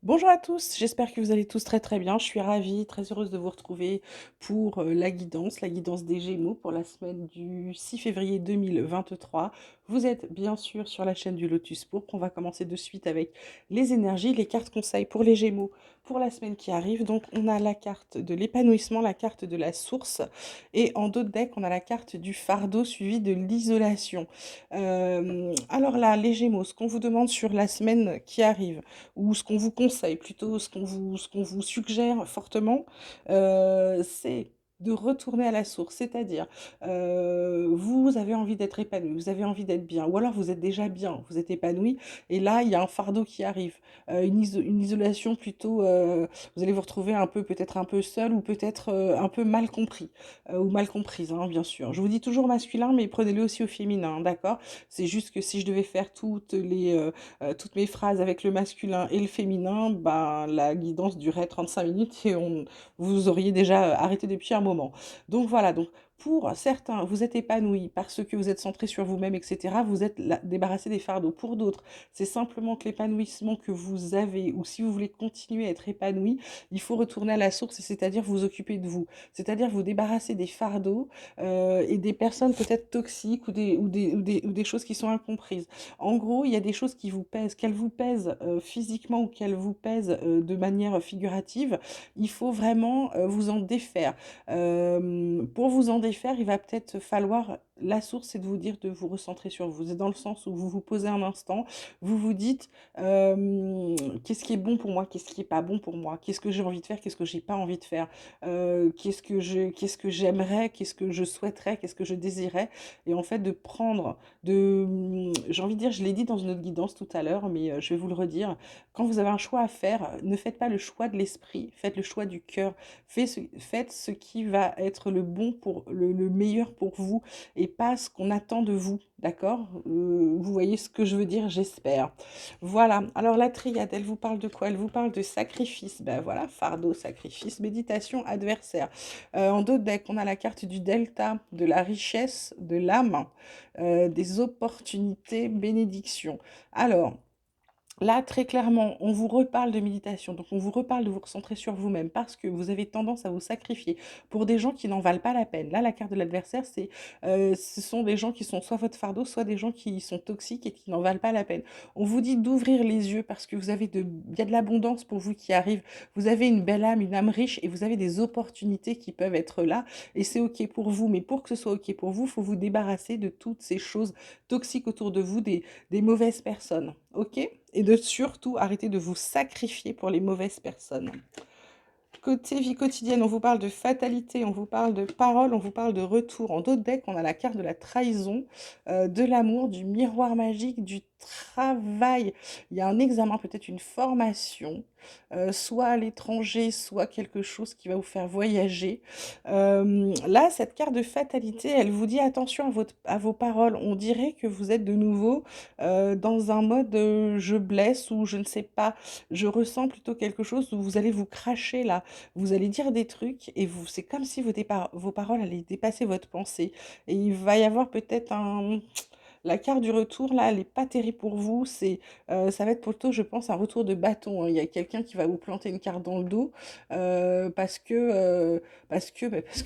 Bonjour à tous, j'espère que vous allez tous très très bien. Je suis ravie, très heureuse de vous retrouver pour la guidance des Gémeaux pour la semaine du 6 février 2023. Vous êtes bien sûr sur la chaîne du Lotus Pourpre. On va commencer de suite avec les énergies, les cartes conseils pour les Gémeaux pour la semaine qui arrive. Donc on a la carte de l'épanouissement, la carte de la source et en dos de deck on a la carte du fardeau suivi de l'isolation. Alors là, les Gémeaux, ce qu'on vous demande sur la semaine qui arrive, ou ce qu'on vous conseille, plutôt ce qu'on vous suggère fortement, c'est de retourner à la source. C'est-à-dire, vous avez envie d'être épanoui, vous avez envie d'être bien, ou alors vous êtes déjà bien, vous êtes épanoui, et là, il y a un fardeau qui arrive, une isolation plutôt, vous allez vous retrouver un peu, peut-être un peu seul, ou peut-être un peu mal compris, ou mal comprise, hein, bien sûr. Je vous dis toujours masculin, mais prenez-le aussi au féminin, hein, d'accord? C'est juste que si je devais faire toutes mes phrases avec le masculin et le féminin, ben, la guidance durait 35 minutes et vous auriez déjà arrêté depuis un moment. Donc voilà, donc pour certains, vous êtes épanoui parce que vous êtes centré sur vous-même, etc. Vous êtes débarrassé des fardeaux. Pour d'autres, c'est simplement que l'épanouissement que vous avez, ou si vous voulez continuer à être épanoui, il faut retourner à la source, c'est-à-dire vous occuper de vous. C'est-à-dire vous débarrasser des fardeaux et des personnes peut-être toxiques ou des choses qui sont incomprises. En gros, il y a des choses qui vous pèsent, qu'elles vous pèsent physiquement ou qu'elles vous pèsent de manière figurative, il faut vraiment vous en défaire. Pour vous en défaire, il va peut-être falloir, la source, c'est de vous dire de vous recentrer sur vous. C'est dans le sens où vous vous posez un instant, vous vous dites qu'est-ce qui est bon pour moi, qu'est-ce qui est pas bon pour moi, qu'est-ce que j'ai envie de faire, qu'est-ce que j'ai pas envie de faire, qu'est-ce que j'aimerais, qu'est-ce que je souhaiterais, qu'est-ce que je désirais, et en fait de prendre j'ai envie de dire, je l'ai dit dans une autre guidance tout à l'heure, mais je vais vous le redire. Quand vous avez un choix à faire, ne faites pas le choix de l'esprit, faites le choix du cœur. Faites ce qui va être le bon pour le meilleur pour vous et pas ce qu'on attend de vous. D'accord? Vous voyez ce que je veux dire, j'espère. Voilà. Alors la triade, elle vous parle de quoi? Elle vous parle de sacrifice. Ben voilà, fardeau, sacrifice, méditation, adversaire. En dos de deck, on a la carte du delta, de la richesse, de l'âme, des opportunités, bénédictions. Alors, là, très clairement, on vous reparle de méditation, donc on vous reparle de vous recentrer sur vous-même parce que vous avez tendance à vous sacrifier pour des gens qui n'en valent pas la peine. Là, la carte de l'adversaire, ce sont des gens qui sont soit votre fardeau, soit des gens qui sont toxiques et qui n'en valent pas la peine. On vous dit d'ouvrir les yeux parce que il y a de l'abondance pour vous qui arrive. Vous avez une belle âme, une âme riche et vous avez des opportunités qui peuvent être là et c'est OK pour vous. Mais pour que ce soit OK pour vous, il faut vous débarrasser de toutes ces choses toxiques autour de vous, des mauvaises personnes. OK? Et de surtout arrêter de vous sacrifier pour les mauvaises personnes. Côté vie quotidienne, on vous parle de fatalité, on vous parle de parole, on vous parle de retour. En dos de deck, on a la carte de la trahison, de l'amour, du miroir magique, du travail. Il y a un examen, peut-être une formation, soit à l'étranger, soit quelque chose qui va vous faire voyager. Là, cette carte de fatalité, elle vous dit attention à vos paroles. On dirait que vous êtes de nouveau dans un mode je blesse ou je ne sais pas, je ressens plutôt quelque chose où vous allez vous cracher là. Vous allez dire des trucs et c'est comme si vos paroles allaient dépasser votre pensée. Et il va y avoir peut-être la carte du retour, là, elle est pas terrible pour vous. Ça va être plutôt, je pense, un retour de bâton, hein. Il y a quelqu'un qui va vous planter une carte dans le dos parce que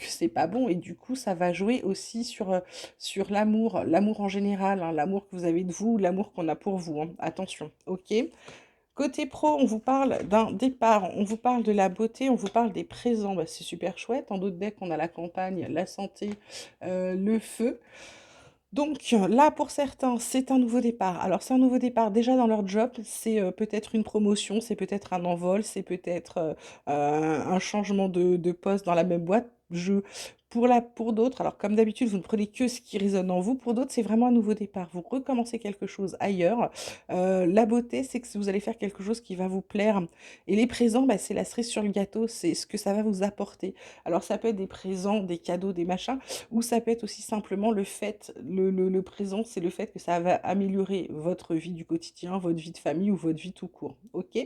c'est pas bon. Et du coup, ça va jouer aussi sur l'amour en général, hein, l'amour que vous avez de vous, l'amour qu'on a pour vous, hein. Attention, ok? Côté pro, on vous parle d'un départ, on vous parle de la beauté, on vous parle des présents. Bah, c'est super chouette. En d'autres decks, on a la campagne, la santé, le feu. Donc là, pour certains, c'est un nouveau départ. Alors, c'est un nouveau départ déjà dans leur job, c'est peut-être une promotion, c'est peut-être un envol, c'est peut-être un changement de poste dans la même boîte. Pour d'autres, alors comme d'habitude, vous ne prenez que ce qui résonne en vous. Pour d'autres, c'est vraiment un nouveau départ. Vous recommencez quelque chose ailleurs. La beauté, c'est que vous allez faire quelque chose qui va vous plaire. Et les présents, bah, c'est la cerise sur le gâteau, c'est ce que ça va vous apporter. Alors, ça peut être des présents, des cadeaux, des machins. Ou ça peut être aussi simplement le présent, c'est le fait que ça va améliorer votre vie du quotidien, votre vie de famille ou votre vie tout court. Ok?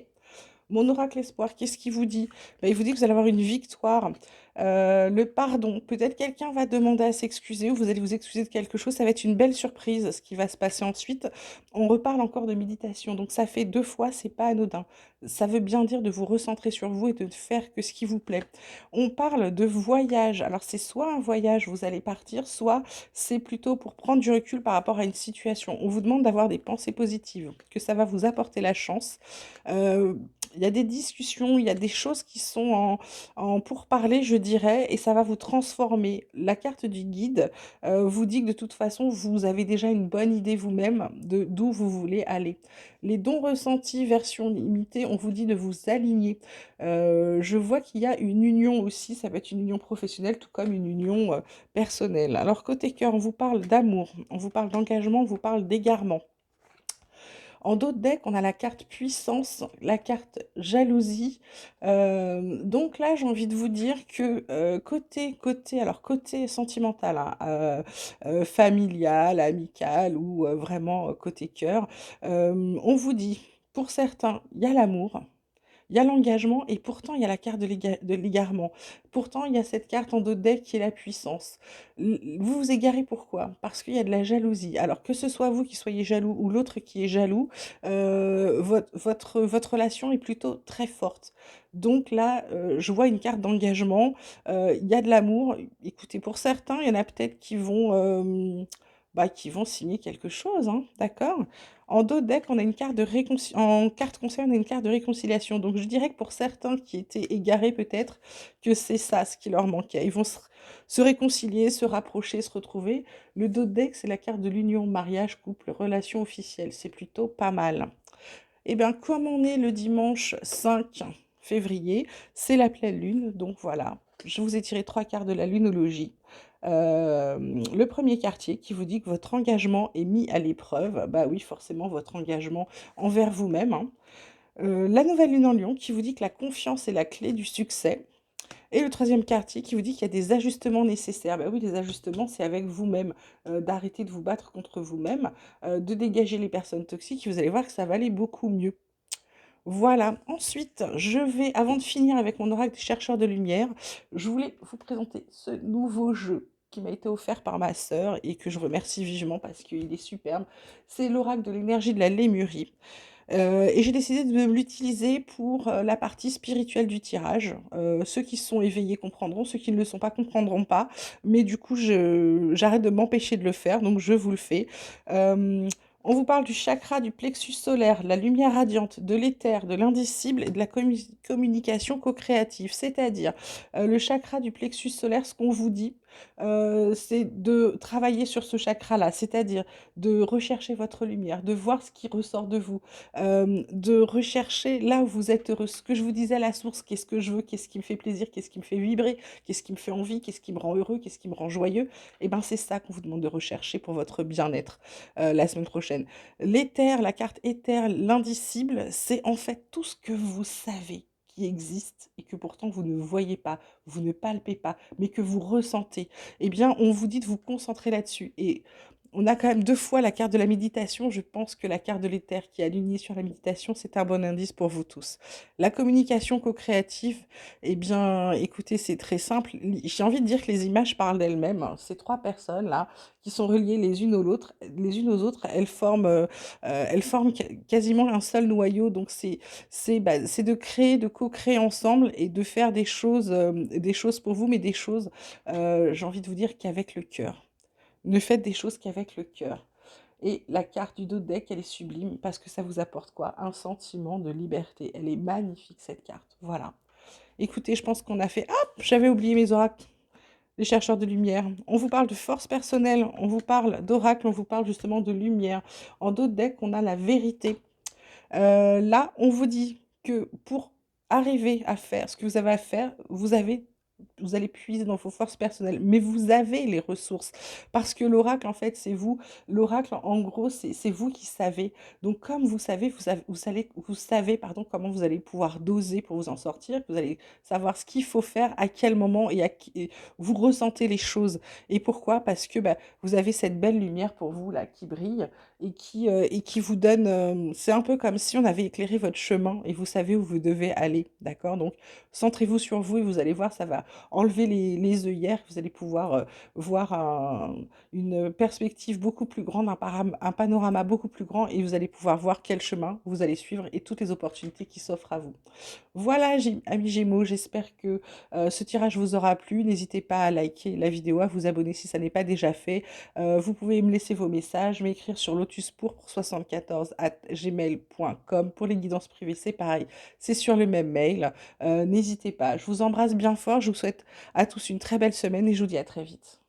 Mon oracle espoir, qu'est-ce qu'il vous dit? Ben, il vous dit que vous allez avoir une victoire. Le pardon, peut-être quelqu'un va demander à s'excuser ou vous allez vous excuser de quelque chose. Ça va être une belle surprise ce qui va se passer ensuite. On reparle encore de méditation, donc ça fait deux fois, c'est pas anodin. Ça veut bien dire de vous recentrer sur vous et de ne faire que ce qui vous plaît. On parle de voyage. Alors c'est soit un voyage, vous allez partir, soit c'est plutôt pour prendre du recul par rapport à une situation. On vous demande d'avoir des pensées positives, que ça va vous apporter la chance. Euh, il y a des discussions, il y a des choses qui sont en pourparlers, je dirais, et ça va vous transformer. La carte du guide vous dit que de toute façon, vous avez déjà une bonne idée vous-même de d'où vous voulez aller. Les dons ressentis, version limitée, on vous dit de vous aligner. Je vois qu'il y a une union aussi, ça peut être une union professionnelle, tout comme une union personnelle. Alors côté cœur, on vous parle d'amour, on vous parle d'engagement, on vous parle d'égarement. En d'autres decks, on a la carte puissance, la carte jalousie. Donc là, j'ai envie de vous dire que alors côté sentimental, hein, familial, amical ou vraiment côté cœur, on vous dit, pour certains, il y a l'amour. Il y a l'engagement et pourtant il y a la carte de l'égarement. Pourtant, il y a cette carte en dos de deck qui est la puissance. Vous vous égarez pourquoi? Parce qu'il y a de la jalousie. Alors que ce soit vous qui soyez jaloux ou l'autre qui est jaloux, votre relation est plutôt très forte. Donc là, je vois une carte d'engagement, il y a de l'amour. Écoutez, pour certains, il y en a peut-être qui vont signer quelque chose, hein, d'accord? En dos de deck, on a une carte en carte conseil, on a une carte de réconciliation. Donc je dirais que pour certains qui étaient égarés peut-être, que c'est ça ce qui leur manquait. Ils vont se réconcilier, se rapprocher, se retrouver. Le dos de deck, c'est la carte de l'union, mariage, couple, relation officielle. C'est plutôt pas mal. Eh bien, comme on est le dimanche 5 février, c'est la pleine lune, donc voilà. Je vous ai tiré trois cartes de la lunologie. Le premier quartier qui vous dit que votre engagement est mis à l'épreuve. Bah oui, forcément, votre engagement envers vous-même, hein. La nouvelle lune en lion qui vous dit que la confiance est la clé du succès. Et le troisième quartier qui vous dit qu'il y a des ajustements nécessaires. Bah oui, les ajustements, c'est avec vous-même, d'arrêter de vous battre contre vous-même, de dégager les personnes toxiques, et vous allez voir que ça va aller beaucoup mieux. Voilà. Ensuite, avant de finir avec mon oracle des chercheurs de lumière, je voulais vous présenter ce nouveau jeu qui m'a été offert par ma sœur et que je remercie vivement parce qu'il est superbe. C'est l'oracle de l'énergie de la Lémurie. Et j'ai décidé de l'utiliser pour la partie spirituelle du tirage. Ceux qui sont éveillés comprendront, ceux qui ne le sont pas comprendront pas. Mais du coup, j'arrête de m'empêcher de le faire, donc je vous le fais. Euh, on vous parle du chakra du plexus solaire, de la lumière radiante, de l'éther, de l'indicible et de la communication co-créative. C'est-à-dire, le chakra du plexus solaire, ce qu'on vous dit, c'est de travailler sur ce chakra-là, c'est-à-dire de rechercher votre lumière, de voir ce qui ressort de vous, de rechercher là où vous êtes heureux. Ce que je vous disais à la source, qu'est-ce que je veux, qu'est-ce qui me fait plaisir, qu'est-ce qui me fait vibrer, qu'est-ce qui me fait envie, qu'est-ce qui me rend heureux, qu'est-ce qui me rend joyeux. Et ben c'est ça qu'on vous demande de rechercher pour votre bien-être la semaine prochaine. L'éther, la carte éther, l'indicible, c'est en fait tout ce que vous savez qui existe et que pourtant vous ne voyez pas, vous ne palpez pas, mais que vous ressentez. Eh bien, on vous dit de vous concentrer là-dessus. Et on a quand même deux fois la carte de la méditation. Je pense que la carte de l'éther qui est alignée sur la méditation, c'est un bon indice pour vous tous. La communication co-créative, eh bien, écoutez, c'est très simple. J'ai envie de dire que les images parlent d'elles-mêmes, hein. Ces trois personnes-là, qui sont reliées les unes aux autres, elles forment quasiment un seul noyau. Donc, c'est de créer, de co-créer ensemble et de faire des choses pour vous, mais des choses, j'ai envie de vous dire, qu'avec le cœur. Ne faites des choses qu'avec le cœur. Et la carte du dos de deck, elle est sublime parce que ça vous apporte quoi? Un sentiment de liberté. Elle est magnifique, cette carte. Voilà. Écoutez, je pense qu'on a fait... Hop, j'avais oublié mes oracles. Les chercheurs de lumière. On vous parle de force personnelle, on vous parle d'oracle, on vous parle justement de lumière. En dos de deck, on a la vérité. Là, on vous dit que pour arriver à faire ce que vous avez à faire, vous avez vous allez puiser dans vos forces personnelles, mais vous avez les ressources parce que l'oracle, en fait, c'est vous. L'oracle, en gros, c'est vous qui savez. Donc, comme vous savez, pardon, comment vous allez pouvoir doser pour vous en sortir, vous allez savoir ce qu'il faut faire, à quel moment et vous ressentez les choses. Et pourquoi? Parce que bah, vous avez cette belle lumière pour vous là qui brille et qui vous donne. C'est un peu comme si on avait éclairé votre chemin et vous savez où vous devez aller, d'accord? Donc, centrez-vous sur vous et vous allez voir, ça va enlever les œillères. Vous allez pouvoir voir une perspective beaucoup plus grande, un panorama beaucoup plus grand et vous allez pouvoir voir quel chemin vous allez suivre et toutes les opportunités qui s'offrent à vous. Voilà, amis Gémeaux, j'espère que ce tirage vous aura plu. N'hésitez pas à liker la vidéo, à vous abonner si ça n'est pas déjà fait. Vous pouvez me laisser vos messages, m'écrire sur lotuspourpre74@gmail.com. Pour les guidances privées, c'est pareil, c'est sur le même mail. N'hésitez pas. Je vous embrasse bien fort. Je vous souhaite à tous une très belle semaine et je vous dis à très vite.